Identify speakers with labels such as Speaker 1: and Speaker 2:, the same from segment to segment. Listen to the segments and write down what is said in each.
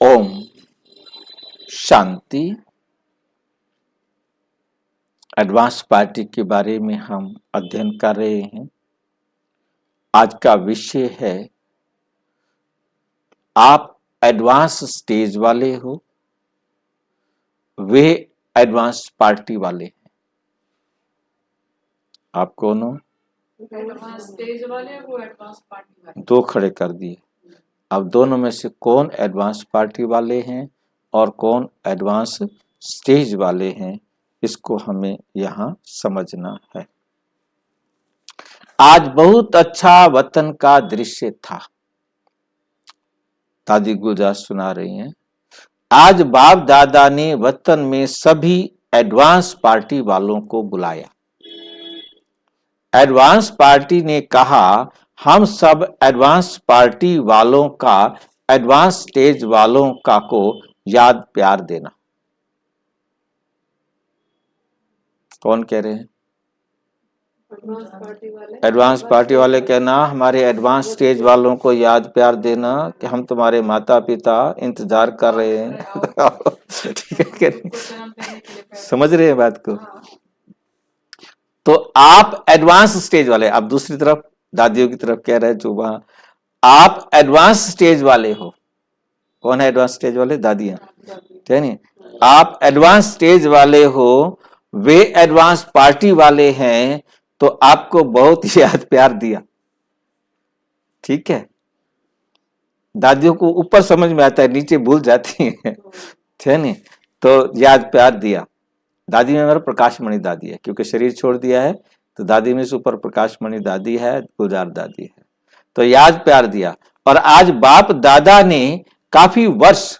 Speaker 1: Om Shanti. Advance party के बारे में हम अध्ययन कर रहे हैं। आज का विषय है, आप एडवांस स्टेज वाले हो, वे एडवांस पार्टी वाले हैं। आप कौन हो?
Speaker 2: एडवांस स्टेज वाले, वो एडवांस पार्टी वाले।
Speaker 1: दो खड़े कर दिए। अब दोनों में से कौन एडवांस पार्टी वाले हैं और कौन एडवांस स्टेज वाले हैं, इसको हमें यहां समझना है। आज बहुत अच्छा वतन का दृश्य था। दादी गुलजार सुना रही हैं। आज बाप दादा ने वतन में सभी एडवांस पार्टी वालों को बुलाया। एडवांस पार्टी ने कहा, हम सब एडवांस पार्टी वालों का एडवांस स्टेज वालों का को याद प्यार देना। कौन कह रहे हैं? एडवांस पार्टी वाले कहना, हमारे एडवांस स्टेज वालों को याद प्यार देना कि हम तुम्हारे माता पिता इंतजार कर रहे हैं। ठीक है, समझ रहे हैं बात को? तो आप एडवांस स्टेज वाले। अब दूसरी तरफ दादियों की तरफ कह रहे हैं जो वहां, आप एडवांस स्टेज वाले हो। कौन है एडवांस स्टेज वाले? दादियां, ठीक है। आप एडवांस स्टेज वाले हो, वे एडवांस पार्टी वाले हैं, तो आपको बहुत याद प्यार दिया। ठीक है, दादियों को ऊपर समझ में आता है, नीचे भूल जाती है, ठीक है। तो याद प्यार दिया। दादी में मेरा प्रकाश मणि दादी है, क्योंकि शरीर छोड़ दिया है, तो दादी में से ऊपर प्रकाश मणि दादी है, गुलजार दादी है। तो याद प्यार दिया। और आज बाप दादा ने काफी वर्ष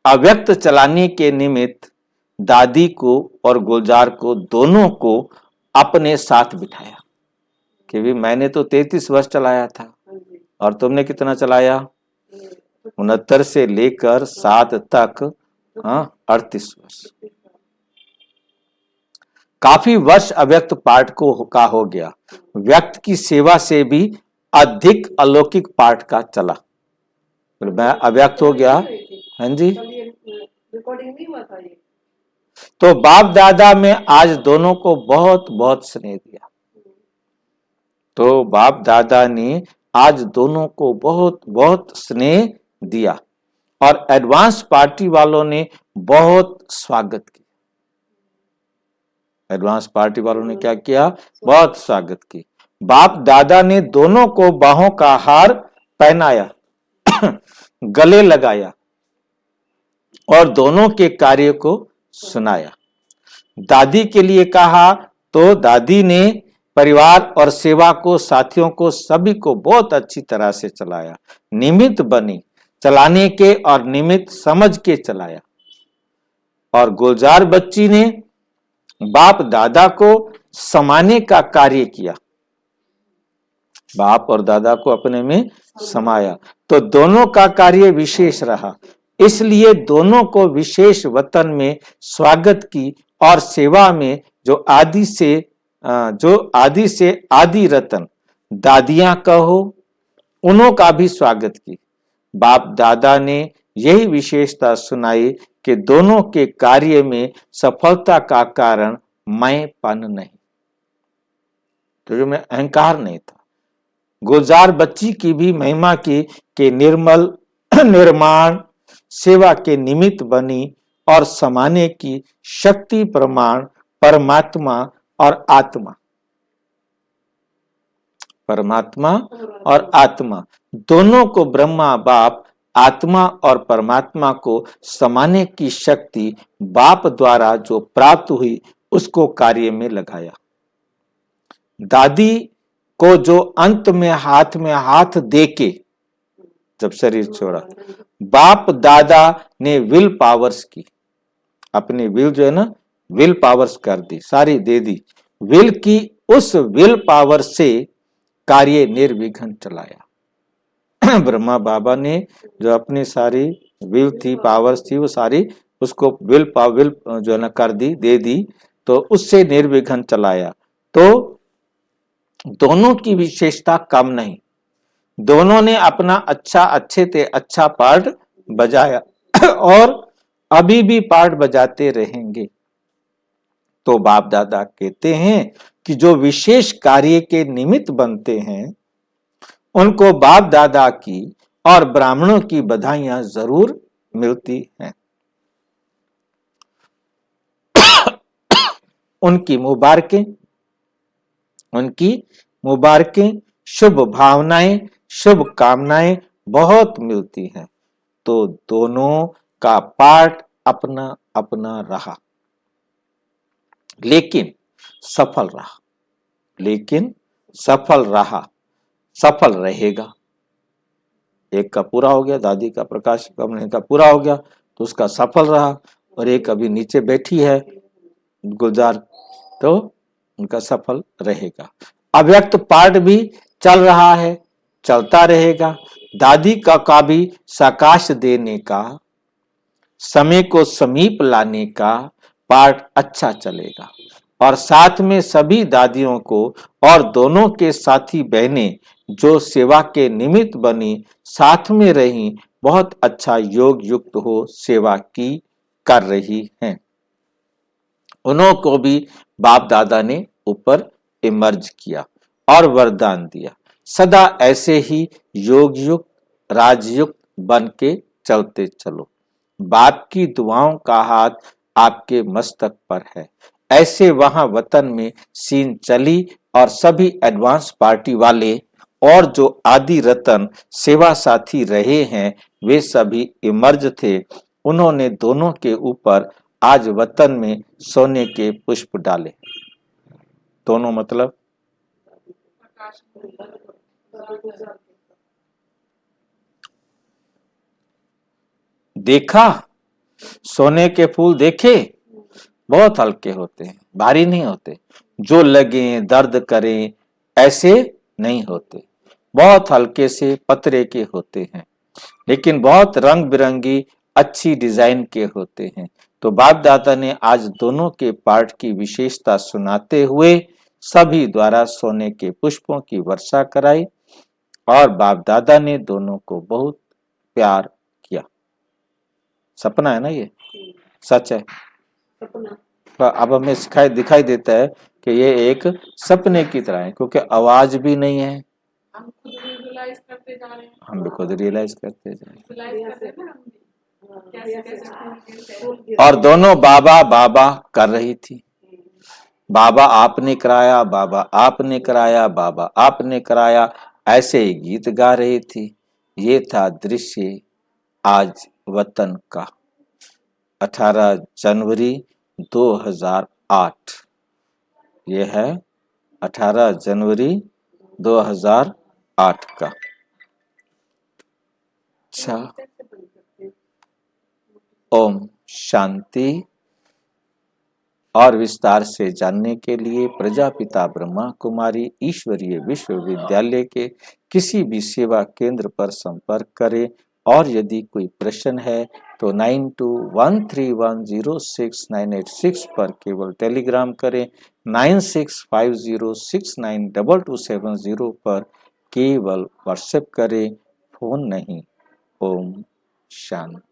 Speaker 1: अव्यक्त चलाने के निमित्त दादी को और गुलजार को दोनों को अपने साथ बिठाया कि भी मैंने तो 33 वर्ष चलाया था और तुमने कितना चलाया? 69 से लेकर 7 तक 38 वर्ष। काफी वर्ष अव्यक्त पाठ का हो गया। व्यक्त की सेवा से भी अधिक अलौकिक पाठ का चला। मैं अव्यक्त हो गया। हाँ जी,
Speaker 2: रिकॉर्डिंग नहीं हुआ था ये।
Speaker 1: तो बाप दादा में आज दोनों को बहुत बहुत स्नेह दिया। तो बाप दादा ने आज दोनों को बहुत बहुत स्नेह दिया और एडवांस पार्टी वालों ने बहुत स्वागत किया। एडवांस पार्टी वालों ने क्या किया? बहुत स्वागत की। बाप दादा ने दोनों को बाहों का हार पहनाया, गले लगाया और दोनों के कार्य को सुनाया। दादी के लिए कहा तो दादी ने परिवार और सेवा को, साथियों को, सभी को बहुत अच्छी तरह से चलाया। निमित्त बनी, चलाने के और निमित्त समझ के चलाया। और गुलजार बच्ची ने बाप दादा को समाने का कार्य किया। बाप और दादा को अपने में समाया, तो दोनों का कार्य विशेष रहा। इसलिए दोनों को विशेष वतन में स्वागत की और सेवा में जो आदि से आदि रतन दादियां कहो, उन्हों का भी स्वागत की। बाप दादा ने यही विशेषता सुनाई कि दोनों के कार्य में सफलता का कारण मैंपन नहीं, क्योंकि मैं अहंकार नहीं था। गुलजार बच्ची की भी महिमा की कि निर्मल निर्माण सेवा के निमित्त बनी और समाने की शक्ति प्रमाण परमात्मा और आत्मा, परमात्मा और आत्मा दोनों को, ब्रह्मा बाप आत्मा और परमात्मा को समाने की शक्ति बाप द्वारा जो प्राप्त हुई, उसको कार्य में लगाया। दादी को जो अंत में हाथ देके जब शरीर छोड़ा, बाप दादा ने विल पावर्स की, अपनी विल जो है ना, विल पावर्स कर दी, सारी दे दी। विल की उस विल पावर से कार्य निर्विघ्न चलाया। ब्रह्मा बाबा ने जो अपनी सारी विल थी, पावर्स थी, वो सारी उसको विल जो है ना कर दी, दे दी, तो उससे निर्विघ्न चलाया। तो दोनों की विशेषता कम नहीं, दोनों ने अपना अच्छे पार्ट बजाया। और अभी भी पाठ बजाते रहेंगे। तो बाप दादा कहते हैं कि जो विशेष कार्य के निमित्त बनते हैं उनको बाप दादा की और ब्राह्मणों की बधाइयां जरूर मिलती हैं। उनकी मुबारकें, शुभ भावनाएं, शुभ कामनाएं बहुत मिलती हैं। तो दोनों का पाठ अपना अपना रहा, लेकिन सफल रहा, सफल रहेगा। एक का पूरा हो गया, दादी का प्रकाश कमने का पूरा हो गया तो उसका सफल रहा, और एक अभी नीचे बैठी है गुलजार, तो उनका सफल रहेगा। अव्यक्त पाठ भी चल रहा है, चलता रहेगा। दादी का भी साकाश देने का, समय को समीप लाने का पाठ अच्छा चलेगा। और साथ में सभी दादियों को और दोनों के साथी बहनें जो सेवा के निमित्त बनी, साथ में रही, बहुत अच्छा योग युक्त हो सेवा की कर रही हैं। उन्हों को भी बाप दादा ने ऊपर इमर्ज किया और वरदान दिया, सदा ऐसे ही योग युक्त राजयुक्त बन के चलते चलो। बाप की दुआओं का हाथ आपके मस्तक पर है। ऐसे वहां वतन में सीन चली और सभी एडवांस पार्टी वाले और जो आदि रतन सेवा साथी रहे हैं वे सभी इमर्ज थे। उन्होंने दोनों के ऊपर आज वतन में सोने के पुष्प डाले। दोनों मतलब देखा, सोने के फूल देखे, बहुत हल्के होते हैं, भारी नहीं होते, जो लगे दर्द करें ऐसे नहीं होते, बहुत हल्के से पतरे के होते हैं, लेकिन बहुत रंग बिरंगी अच्छी डिजाइन के होते हैं। तो बाप दादा ने आज दोनों के पाठ की विशेषता सुनाते हुए सभी द्वारा सोने के पुष्पों की वर्षा कराई और बाप दादा ने दोनों को बहुत प्यार किया। सपना है ना, ये सच है। अब हमें दिखाई देता है कि ये एक सपने की तरह है, क्योंकि आवाज भी नहीं है।
Speaker 2: हम खुद रियलाइज करते जा रहे हैं,
Speaker 1: हम भी खुद रियलाइज करते जा रहे हैं। और दोनों बाबा बाबा कर रही थी। बाबा आपने कराया, बाबा आपने कराया, बाबा आपने कराया, ऐसे ही गीत गा रही थी। ये था दृश्य आज वतन का। 18 जनवरी 2008 ये है 18 जनवरी 2008 का। अच्छा, ओम शांति। और विस्तार से जानने के लिए प्रजापिता ब्रह्मा कुमारी ईश्वरीय विश्वविद्यालय के किसी भी सेवा केंद्र पर संपर्क करें। और यदि कोई प्रश्न है तो 9213106986 पर केवल टेलीग्राम करें, 9650692270 पर केवल व्हाट्सएप करें, फोन नहीं। ओम शांति।